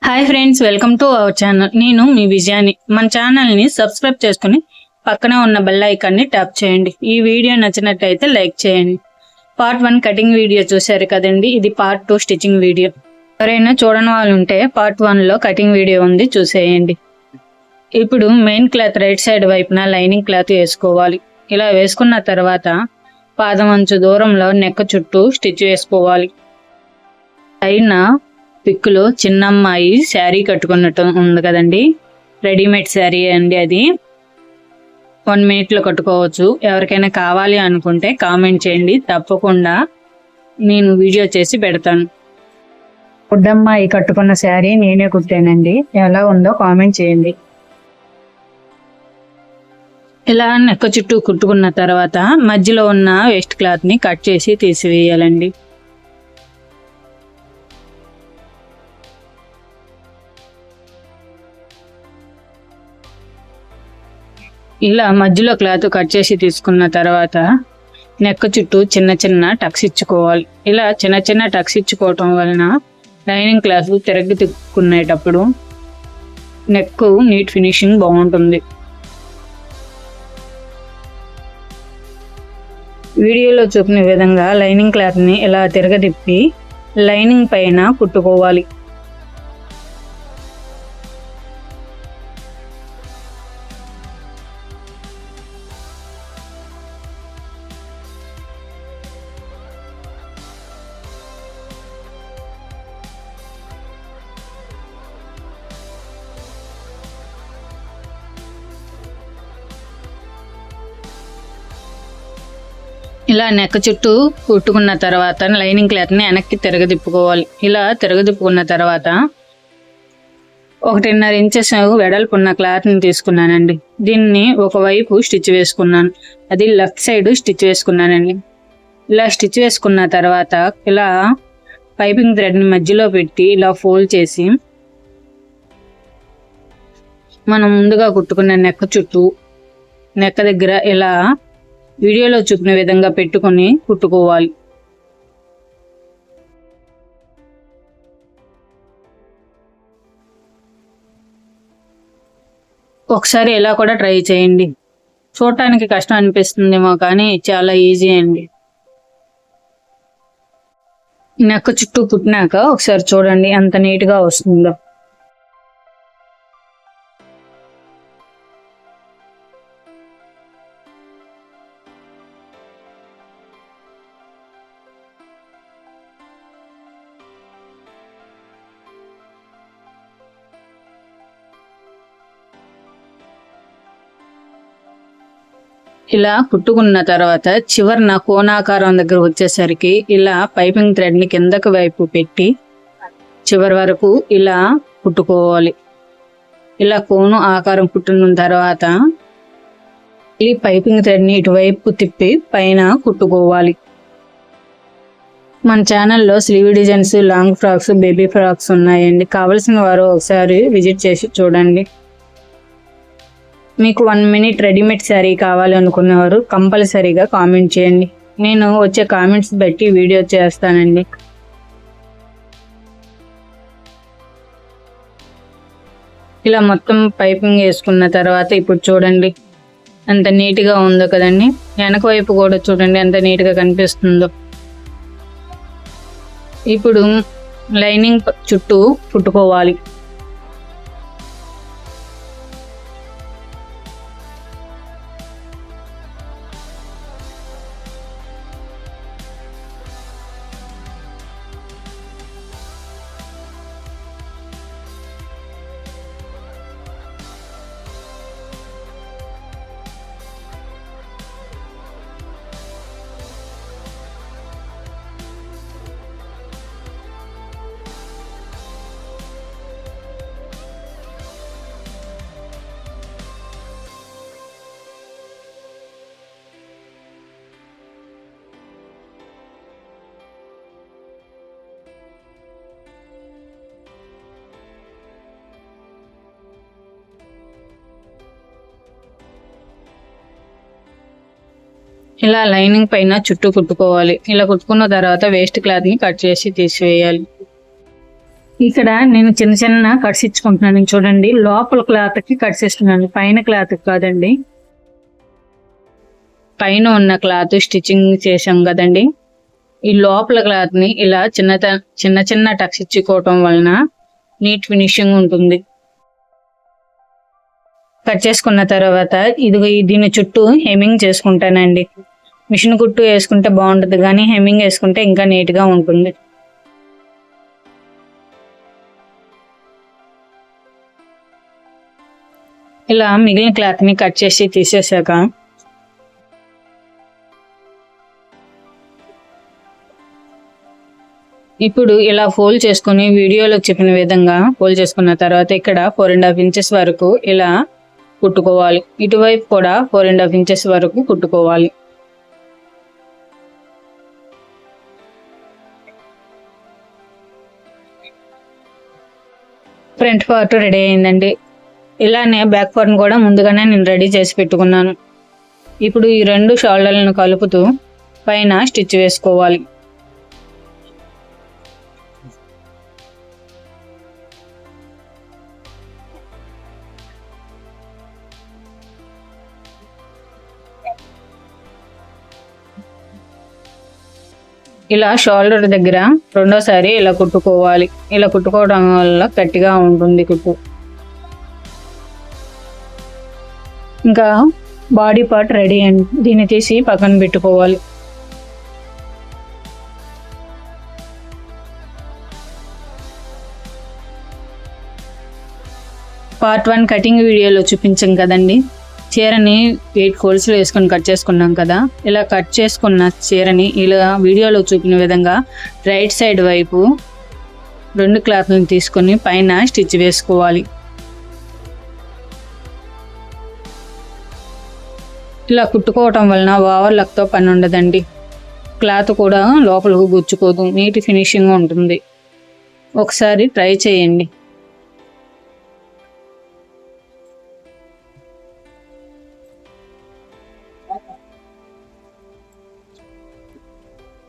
Hi friends, welcome to our channel. నేను మీ విజయాని. మన ఛానల్ని సబ్స్క్రైబ్ చేసుకుని పక్కనే ఉన్న బెల్ ఐకాన్ని ట్యాప్ చేయండి. ఈ వీడియో నచ్చినట్టయితే లైక్ చేయండి. పార్ట్ 1 కటింగ్ వీడియో చూశారు కదండి, ఇది పార్ట్ 2 స్టిచ్చింగ్ వీడియో. ఎవరైనా చూడని వాళ్ళు ఉంటే పార్ట్ 1లో కటింగ్ వీడియో ఉంది, చూసేయండి. ఇప్పుడు మెయిన్ క్లాత్ రైట్ సైడ్ వైపున లైనింగ్ క్లాత్ వేసుకోవాలి. ఇలా వేసుకున్న తర్వాత పాదం అంచు దూరంలో నెక్ చుట్టూ స్టిచ్ వేసుకోవాలి. పైన పిక్లో చిన్నమ్మాయి శారీ కట్టుకున్నట్టు ఉంది కదండి, రెడీమేడ్ శారీ అండి. అది 1 minute కట్టుకోవచ్చు. ఎవరికైనా కావాలి అనుకుంటే కామెంట్ చేయండి, తప్పకుండా నేను వీడియో చేసి పెడతాను. బుడ్డమ్మాయి కట్టుకున్న శారీ నేనే కుట్టానండి, ఎలా ఉందో కామెంట్ చేయండి. ఇలా నెక్క చుట్టూ కుట్టుకున్న తర్వాత మధ్యలో ఉన్న వేస్ట్ క్లాత్ని కట్ చేసి తీసివేయాలండి. ఇలా మధ్యలో క్లాత్ కట్ చేసి తీసుకున్న తర్వాత నెక్ చుట్టూ చిన్న చిన్న టక్స్ ఇచ్చుకోవాలి. ఇలా చిన్న చిన్న టక్స్ ఇచ్చుకోవటం వలన లైనింగ్ క్లాత్ తిరగ తిప్పుకునేటప్పుడు నెక్ నీట్ ఫినిషింగ్ బాగుంటుంది. వీడియోలో చూపిన విధంగా లైనింగ్ క్లాత్ని ఇలా తిరగదిప్పి లైనింగ్ పైన కుట్టుకోవాలి. ఇలా నెక్ చుట్టూ కుట్టుకున్న తర్వాత లైనింగ్ క్లాత్ని వెనక్కి తిరగదిప్పుకోవాలి. ఇలా తిరగదిప్పుకున్న తర్వాత 1.5 ఇంచెస్ వెడల్పున్న క్లాత్ని తీసుకున్నానండి. దీన్ని ఒకవైపు స్టిచ్ వేసుకున్నాను, అది లెఫ్ట్ సైడ్ స్టిచ్ వేసుకున్నానండి. ఇలా స్టిచ్ వేసుకున్న తర్వాత ఇలా పైపింగ్ థ్రెడ్ని మధ్యలో పెట్టి ఇలా ఫోల్డ్ చేసి మనం ముందుగా కుట్టుకున్న నెక్ చుట్టూ నెక్ దగ్గర ఇలా వీడియోలో చూపిన విధంగా పెట్టుకొని కుట్టుకోవాలి. ఒకసారి ఇలా కూడా ట్రై చేయండి. చూడటానికి కష్టం అనిపిస్తుందేమో కానీ చాలా ఈజీ అండి. నెక్ చుట్టూ కుట్టినాక ఒకసారి చూడండి ఎంత నీట్గా వస్తుందో. ఇలా కుట్టుకున్న తర్వాత చివరిన కోణాకారం దగ్గర వచ్చేసరికి ఇలా పైపింగ్ థ్రెడ్ని కిందకి వైపు పెట్టి చివరి వరకు ఇలా కుట్టుకోవాలి. ఇలా కోను ఆకారం కుట్టుకున్న తర్వాత ఈ పైపింగ్ థ్రెడ్ని ఇటువైపు తిప్పి పైన కుట్టుకోవాలి. మన ఛానల్లో sleeve designs, long frocks, baby frocks ఉన్నాయండి. కావలసిన వారు ఒకసారి విజిట్ చేసి చూడండి. మీకు 1 minute రెడీమేడ్ శారీ కావాలనుకునేవారు కంపల్సరీగా కామెంట్ చేయండి, నేను వచ్చే కామెంట్స్ బట్టి వీడియో చేస్తానండి. ఇలా మొత్తం పైపింగ్ వేసుకున్న తర్వాత ఇప్పుడు చూడండి ఎంత నీట్గా ఉందో కదండి. వెనక వైపు కూడా చూడండి ఎంత నీట్గా కనిపిస్తుందో. ఇప్పుడు లైనింగ్ చుట్టూ కుట్టుకోవాలి. ఇలా లైనింగ్ పైన చుట్టూ కుట్టుకోవాలి. ఇలా కుట్టుకున్న తర్వాత వేస్ట్ క్లాత్ని కట్ చేసి తీసివేయాలి. ఇక్కడ నేను చిన్న చిన్న కట్స్ ఇచ్చుకుంటున్నాను చూడండి. లోపల క్లాత్ కి కట్స్ ఇస్తున్నాను, పైన క్లాత్ కాదండి. పైన ఉన్న క్లాత్ స్టిచ్చింగ్ చేసాం కదండి, ఈ లోపల క్లాత్ ని ఇలా చిన్న చిన్న టక్స్ ఇచ్చుకోవటం వలన నీట్ ఫినిషింగ్ ఉంటుంది. కట్ చేసుకున్న తర్వాత దీని చుట్టూ హెమ్మింగ్ చేసుకుంటానండి. మిషన్ కుట్టు వేసుకుంటే బాగుంటుంది, కానీ హెమ్మింగ్ వేసుకుంటే ఇంకా నీట్ గా ఉంటుంది. ఇలా మిగిలిన క్లాత్ ని కట్ చేసి తీసేసాక ఇప్పుడు ఇలా ఫోల్డ్ చేసుకుని వీడియోలో చెప్పిన విధంగా ఫోల్డ్ చేసుకున్న తర్వాత ఇక్కడ 4.5 ఇంచెస్ వరకు ఇలా కుట్టుకోవాలి. ఇటువైపు కూడా 4.5 ఇంచెస్ వరకు కుట్టుకోవాలి. ఫ్రంట్ పార్ట్ రెడీ అయిందండి. ఇలానే బ్యాక్ పార్ట్ కూడా ముందుగానే నేను రెడీ చేసి పెట్టుకున్నాను. ఇప్పుడు ఈ రెండు షోల్డర్లను కలుపుతూ పైన స్టిచ్ వేసుకోవాలి. ఇలా షోల్డర్ దగ్గర రెండోసారి ఇలా కుట్టుకోవాలి. ఇలా కుట్టుకోవడం వల్ల గట్టిగా ఉంటుంది కుట్టు. ఇంకా బాడీ పార్ట్ రెడీ అండి. దీన్ని తీసి పక్కన పెట్టుకోవాలి. పార్ట్ 1 కటింగ్ వీడియోలో చూపించాం కదండి, చీరని 8 ఫోల్డ్స్లో వేసుకొని కట్ చేసుకున్నాం కదా. ఇలా కట్ చేసుకున్న చీరని ఇలా వీడియోలో చూపిన విధంగా రైట్ సైడ్ వైపు 2 క్లాత్లను తీసుకొని పైన స్టిచ్ వేసుకోవాలి. ఇలా కుట్టుకోవటం వలన ఓవర్లాక్తో పని ఉండదండి. క్లాత్ కూడా లోపలకు గుచ్చుకోదు, నీట్ ఫినిషింగ్ ఉంటుంది. ఒకసారి ట్రై చేయండి.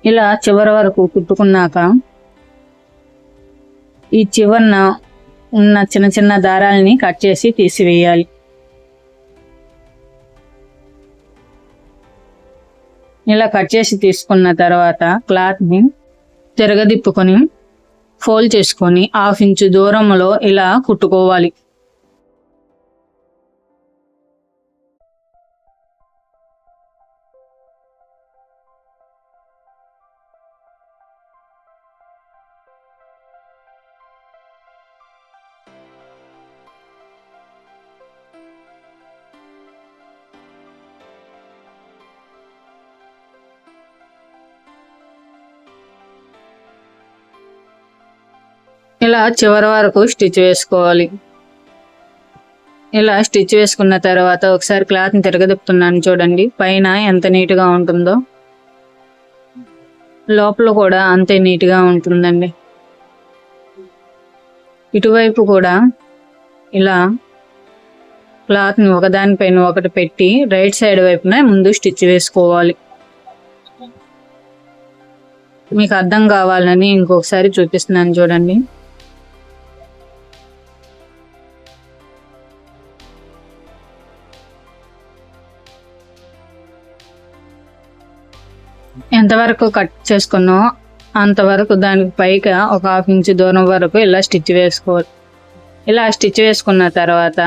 ఇలా చివరి వరకు కుట్టుకున్నాక ఈ చివరన ఉన్న చిన్న చిన్న దారాలని కట్ చేసి తీసివేయాలి. ఇలా కట్ చేసి తీసుకున్న తర్వాత క్లాత్ని తిరగదిప్పుకొని ఫోల్డ్ చేసుకొని 1/2 ఇంచు దూరంలో ఇలా కుట్టుకోవాలి. ఇలా చివరి వరకు స్టిచ్ వేసుకోవాలి. ఇలా స్టిచ్ వేసుకున్న తర్వాత ఒకసారి క్లాత్ని తిరగదిప్పుతున్నాను చూడండి. పైన ఎంత నీట్గా ఉంటుందో లోపల కూడా అంతే నీట్గా ఉంటుందండి. ఇటువైపు కూడా ఇలా క్లాత్ని ఒకదానిపైన ఒకటి పెట్టి రైట్ సైడ్ వైపున ముందు స్టిచ్ వేసుకోవాలి. మీకు అర్థం కావాలని ఇంకొకసారి చూపిస్తున్నాను చూడండి. ఎంతవరకు కట్ చేసుకున్నో అంతవరకు దానికి పైగా ఒక 1/2 ఇంచు దూరం వరకు ఇలా స్టిచ్ వేసుకోవాలి. ఇలా స్టిచ్ వేసుకున్న తర్వాత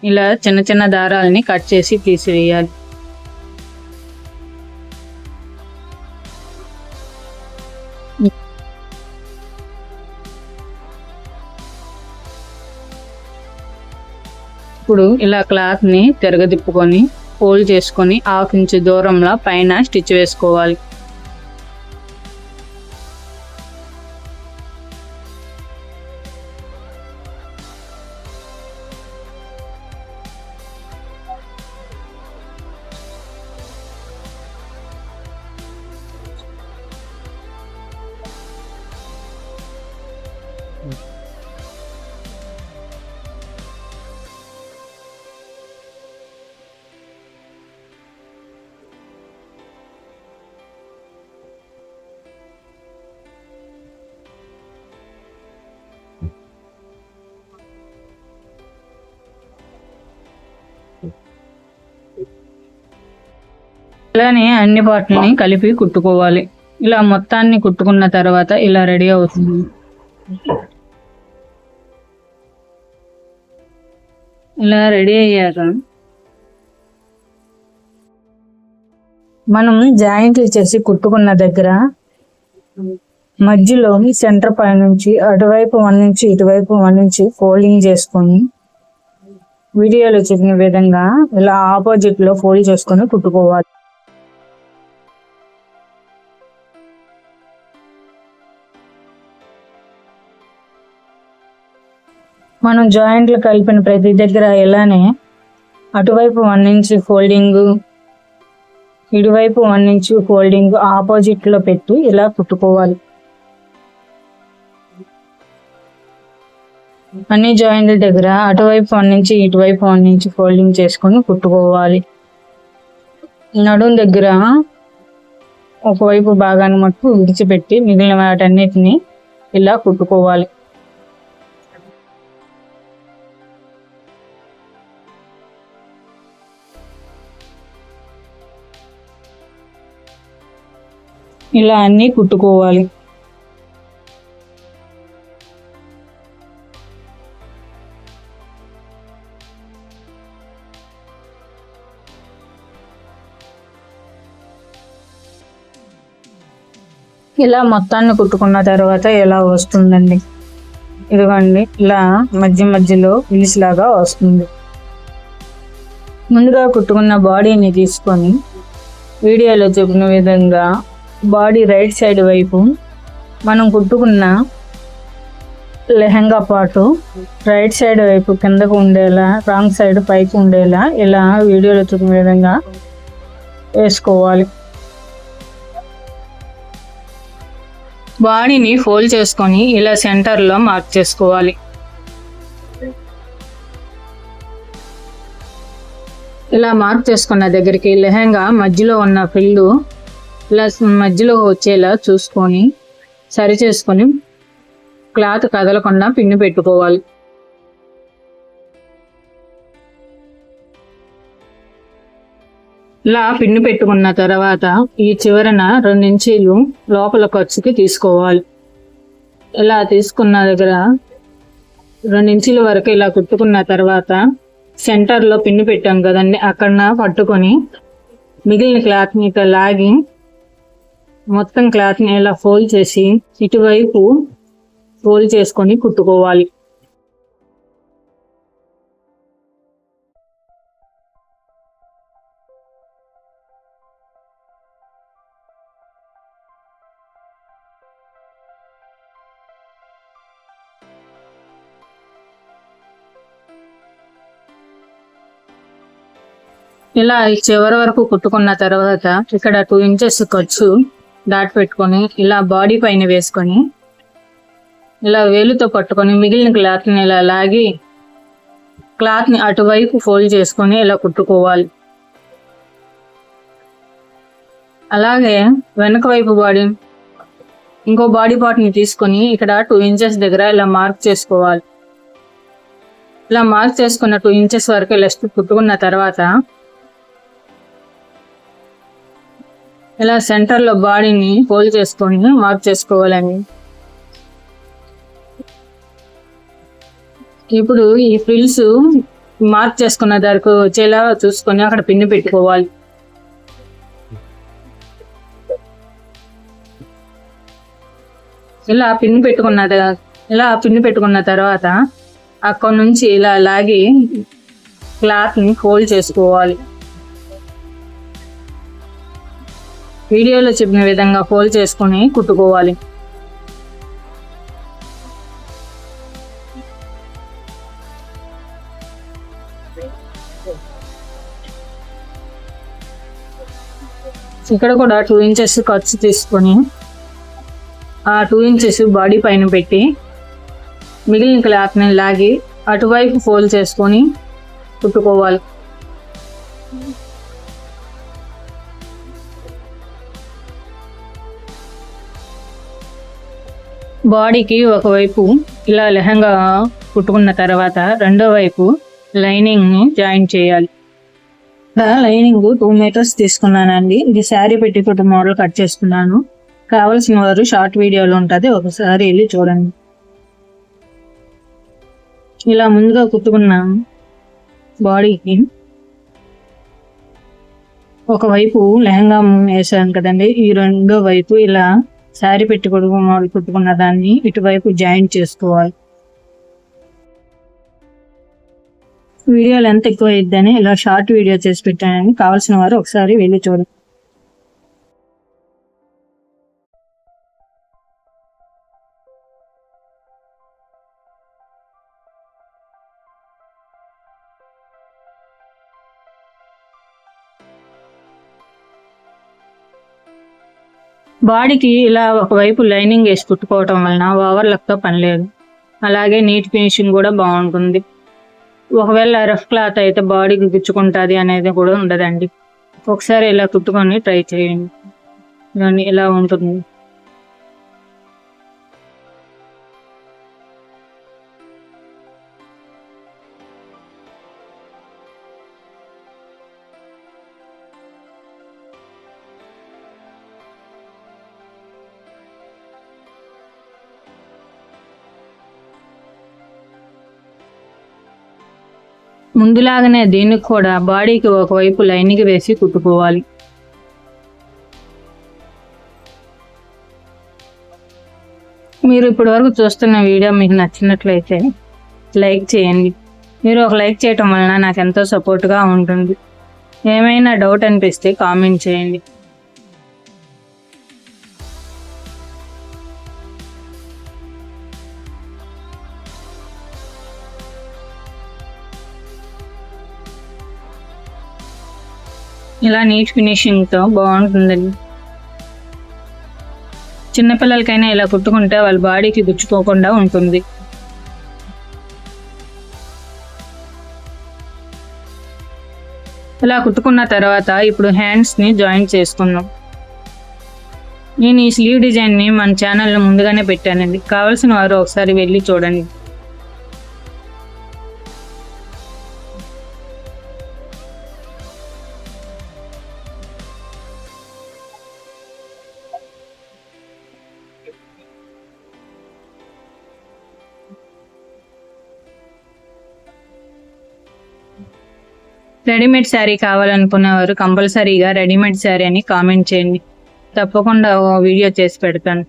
ఇలా చిన్న చిన్న దారాలని కట్ చేసి తీసివేయాలి. ఇప్పుడు ఇలా క్లాత్ని తిరగదిప్పుకొని ఫోల్డ్ చేసుకొని 1/2 ఇంచు దూరంలో పైన స్టిచ్ వేసుకోవాలి. ఇలానే అన్ని పార్ట్లని కలిపి కుట్టుకోవాలి. ఇలా మొత్తాన్ని కుట్టుకున్న తర్వాత ఇలా రెడీ అవుతుంది. ఇలా రెడీ అయ్యాక మనం జాయింట్లు చేసి కుట్టుకున్న దగ్గర మధ్యలో సెంటర్ పై నుంచి అటువైపు 1 ఇంచ్ ఇటువైపు 1 ఇంచ్ ఫోల్డింగ్ చేసుకొని వీడియోలో చెప్పిన విధంగా ఇలా ఆపోజిట్ లో ఫోల్డ్ చేసుకొని కుట్టుకోవాలి. మనం జాయింట్లు కలిపిన ప్రతి దగ్గర ఇలానే అటువైపు 1 ఇంచ్ ఫోల్డింగ్ ఇటువైపు 1 ఇంచ్ ఫోల్డింగ్ ఆపోజిట్ లో పెట్టి ఇలా కుట్టుకోవాలి. అన్ని జాయింట్ల దగ్గర అటువైపు 1 ఇంచ్ ఇటువైపు 1 ఇంచ్ ఫోల్డింగ్ చేసుకొని కుట్టుకోవాలి. నడుం దగ్గర ఒకవైపు భాగాన్ని మట్టుకు విడిచిపెట్టి మిగిలిన వాటన్నిటిని ఇలా కుట్టుకోవాలి. ఇలా అన్ని కుట్టుకోవాలి. ఇలా మొత్తాన్ని కుట్టుకున్న తర్వాత ఎలా వస్తుందండి, ఇదిగోండి ఇలా మధ్య మధ్యలో పిలిస్ లాగా వస్తుంది. ముందుగా కుట్టుకున్న బాడీని తీసుకొని వీడియోలో చెప్పిన విధంగా బాడీ రైట్ సైడ్ వైపు మనం కుట్టుకున్న లెహంగా పాటు రైట్ సైడ్ వైపు కిందకు ఉండేలా, రాంగ్ సైడ్ పైకి ఉండేలా ఇలా వీడియోలో చూపిన విధంగా వేసుకోవాలి. బాడీని ఫోల్డ్ చేసుకొని ఇలా సెంటర్లో మార్క్ చేసుకోవాలి. ఇలా మార్క్ చేసుకున్న దగ్గరికి లెహంగా మధ్యలో ఉన్న ఫిల్లు ఇలా మధ్యలో వచ్చేలా చూసుకొని సరి చేసుకొని క్లాత్ కదలకుండా పిన్ను పెట్టుకోవాలి. ఇలా పిన్ను పెట్టుకున్న తర్వాత ఈ చివరన 2 ఇంచీలు లోపల ఖర్చుకి తీసుకోవాలి. ఇలా తీసుకున్న దగ్గర 2 ఇంచీల వరకు ఇలా కుట్టుకున్న తర్వాత సెంటర్లో పిన్ను పెట్టాం కదండి, అక్కడ పట్టుకొని మిగిలిన క్లాత్ని ఇట్లా లాగి మొత్తం క్లాత్ని ఇలా ఫోల్డ్ చేసి ఇటువైపు ఫోల్డ్ చేసుకొని కుట్టుకోవాలి. ఇలా చివరి వరకు కుట్టుకున్న తర్వాత ఇక్కడ 2 ఇంచెస్ ఖర్చు డాట్ పెట్టుకొని ఇలా బాడీ పైన వేసుకొని ఇలా వేలుతో పట్టుకొని మిగిలిన క్లాత్ని ఇలా లాగి క్లాత్ని అటువైపు ఫోల్డ్ చేసుకొని ఇలా కుట్టుకోవాలి. అలాగే వెనక వైపు బాడీ ఇంకో బాడీ పార్ట్ని తీసుకొని ఇక్కడ 2 ఇంచెస్ దగ్గర ఇలా మార్క్ చేసుకోవాలి. ఇలా మార్క్ చేసుకున్న 2 ఇంచెస్ వరకు ఇలా కుట్టుకున్న తర్వాత ఇలా సెంటర్లో బాడీని ఫోల్డ్ చేసుకొని మార్క్ చేసుకోవాలండి. ఇప్పుడు ఈ ఫ్రిల్స్ మార్క్ చేసుకున్న దగ్గరకు వచ్చేలా చూసుకొని అక్కడ పిన్ను పెట్టుకోవాలి. ఇలా పిన్ను పెట్టుకున్న తర్వాత అక్కడ నుంచి ఇలా లాగి క్లాత్ని ఫోల్డ్ చేసుకోవాలి. వీడియోలో చెప్పిన విధంగా ఫోల్డ్ చేసుకొని కుట్టుకోవాలి. ఇక్కడ కూడా 2 ఇంచెస్ ఖర్చు తీసుకొని ఆ 2 ఇంచెస్ బాడీ పైన పెట్టి మిగిలిన క్లాత్ని లాగి అటువైపు ఫోల్డ్ చేసుకొని కుట్టుకోవాలి. బాడీకి ఒకవైపు ఇలా లెహంగా కుట్టుకున్న తర్వాత రెండో వైపు లైనింగ్ని జాయిన్ చేయాలి. లైనింగ్ 2 మీటర్స్ తీసుకున్నానండి. ఇది శారీ పెట్టికోట్ మోడల్ కట్ చేసుకున్నాను. కావలసిన వారు షార్ట్ వీడియోలో ఉంటుంది, ఒకసారి వెళ్ళి చూడండి. ఇలా ముందుగా కుట్టుకున్న బాడీకి ఒకవైపు లెహంగా వేసాను కదండి, ఈ రెండో వైపు ఇలా శారీ పెట్టికోట్ మోడల్ కుట్టుకున్న దాన్ని ఇటువైపు జాయింట్ చేసుకోవాలి. వీడియో లెంత్ ఎక్కువ అయిద్దని ఇలా షార్ట్ వీడియో చేసి పెట్టానని, కావాల్సిన వారు ఒకసారి వెళ్ళి చూడండి. బాడీకి ఇలా ఒకవైపు లైనింగ్ వేసి కుట్టుకోవటం వలన ఓవర్లాక్తో పని లేదు, అలాగే నీట్ ఫినిషింగ్ కూడా బాగుంటుంది. ఒకవేళ రఫ్ క్లాత్ అయితే బాడీకి గుచ్చుకుంటుంది అనేది కూడా ఉండదండి. ఒకసారి ఇలా కుట్టుకొని ట్రై చేయండి, కానీ ఇలా ఉంటుంది. ముందులాగానే దీనికి కూడా బాడీకి ఒకవైపు లైనింగ్ వేసి కుట్టుకోవాలి. మీరు ఇప్పటి వరకు చూస్తున్న వీడియో మీకు నచ్చినట్లయితే లైక్ చేయండి. మీరు ఒక లైక్ చేయటం వలన నాకు ఎంతో సపోర్ట్గా ఉంటుంది. ఏమైనా డౌట్ అనిపిస్తే కామెంట్ చేయండి. ఇలా నీట్ ఫినిషింగ్తో బాగుంటుందండి. చిన్నపిల్లలకైనా ఇలా కుట్టుకుంటే వాళ్ళ బాడీకి గుచ్చుకోకుండా ఉంటుంది. ఇలా కుట్టుకున్న తర్వాత ఇప్పుడు హ్యాండ్స్ని జాయింట్ చేసుకుందాం. నేను ఈ స్లీవ్ డిజైన్ని మన ఛానల్లో ముందుగానే పెట్టానండి, కావాల్సిన వారు ఒకసారి వెళ్ళి చూడండి. రెడీమేడ్ శారీ కావాలనుకునేవారు కంపల్సరీగా రెడీమేడ్ శారీ అని కామెంట్ చేయండి, తప్పకుండా వీడియో చేసి పెడతాను.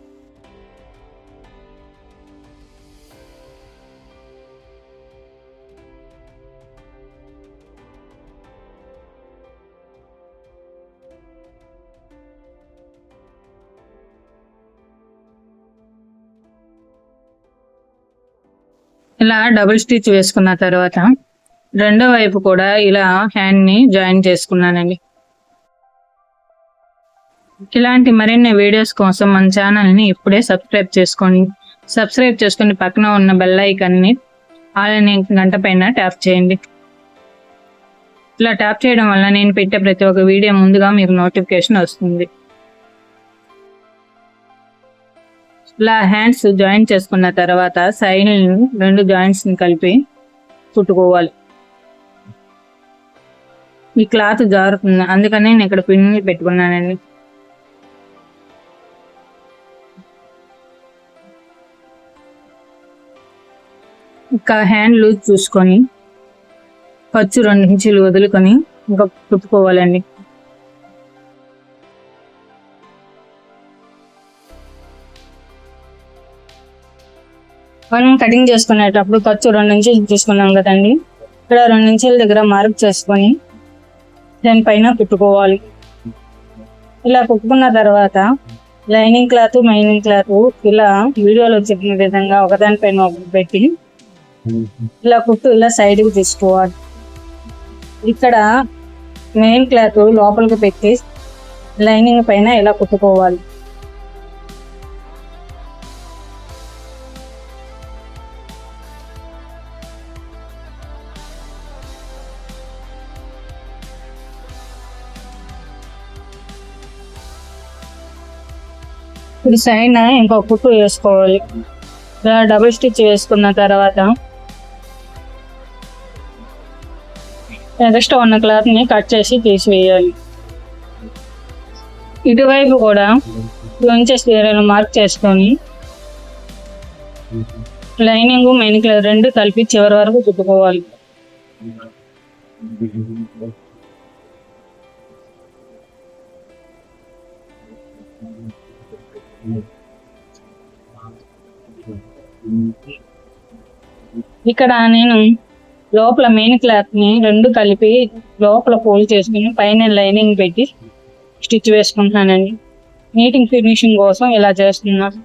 ఇలా డబుల్ స్టిచ్ వేసుకున్న తర్వాత రెండో వైపు కూడా ఇలా హ్యాండ్ని జాయిన్ చేసుకున్నానండి. ఇలాంటి మరిన్ని వీడియోస్ కోసం మన ఛానల్ని ఇప్పుడే సబ్స్క్రైబ్ చేసుకొని పక్కన ఉన్న బెల్ ఐకాన్ని ఆల్ అనే గంట పైన ట్యాప్ చేయండి. ఇలా ట్యాప్ చేయడం వల్ల నేను పెట్టే ప్రతి ఒక్క వీడియో ముందుగా మీకు నోటిఫికేషన్ వస్తుంది. ఇలా హ్యాండ్స్ జాయిన్ చేసుకున్న తర్వాత సైడ్ రెండు జాయింట్స్ని కలిపి కుట్టుకోవాలి. ఈ క్లాత్ జారుతుంది, అందుకని నేను ఇక్కడ పిన్ పెట్టుకున్నానండి. ఇంకా హ్యాండ్ లూజ్ చూసుకొని ఖర్చు 2 ఇంచులు వదులుకొని ఇంకా కుట్టుకోవాలండి. మనం కటింగ్ చేసుకునేటప్పుడు ఖర్చు 2 ఇంచులు తీసుకున్నాం కదండి, ఇక్కడ 2 ఇంచుల దగ్గర మార్క్ చేసుకొని దానిపైన కుట్టుకోవాలి. ఇలా కుట్టుకున్న తర్వాత లైనింగ్ క్లాత్ మెయినింగ్ క్లాత్ ఇలా వీడియోలో చెప్పిన విధంగా ఒకదానిపైన ఒకటి పెట్టి ఇలా కుట్టు ఇలా సైడ్కి తీసుకోవాలి. ఇక్కడ మెయిన్ క్లాత్ లోపలికి పెట్టి లైనింగ్ పైన ఇలా కుట్టుకోవాలి. ఇప్పుడు సైడ్ ఇంకో కుట్టు వేసుకోవాలి. ఇలా డబుల్ స్టిచ్ వేసుకున్న తర్వాత ఎక్స్ట్రా ఉన్న క్లాత్ ని కట్ చేసి తీసివేయాలి. ఇటువైపు కూడా 2 ఇంచెస్ ఏరియాలో మార్క్ చేసుకొని లైనింగ్ మెయిన్ క్లాత్ రెండు కలిపి చివరి వరకు కుట్టుకోవాలి. ఇక్కడ నేను లోపల మెయిన్ క్లాత్ ని రెండు కలిపి లోపల ఫోల్డ్ చేసుకుని పైన లైనింగ్ పెట్టి స్టిచ్ వేసుకుంటున్నానండి. నీటింగ్ ఫినిషింగ్ కోసం ఇలా చేస్తున్నాను.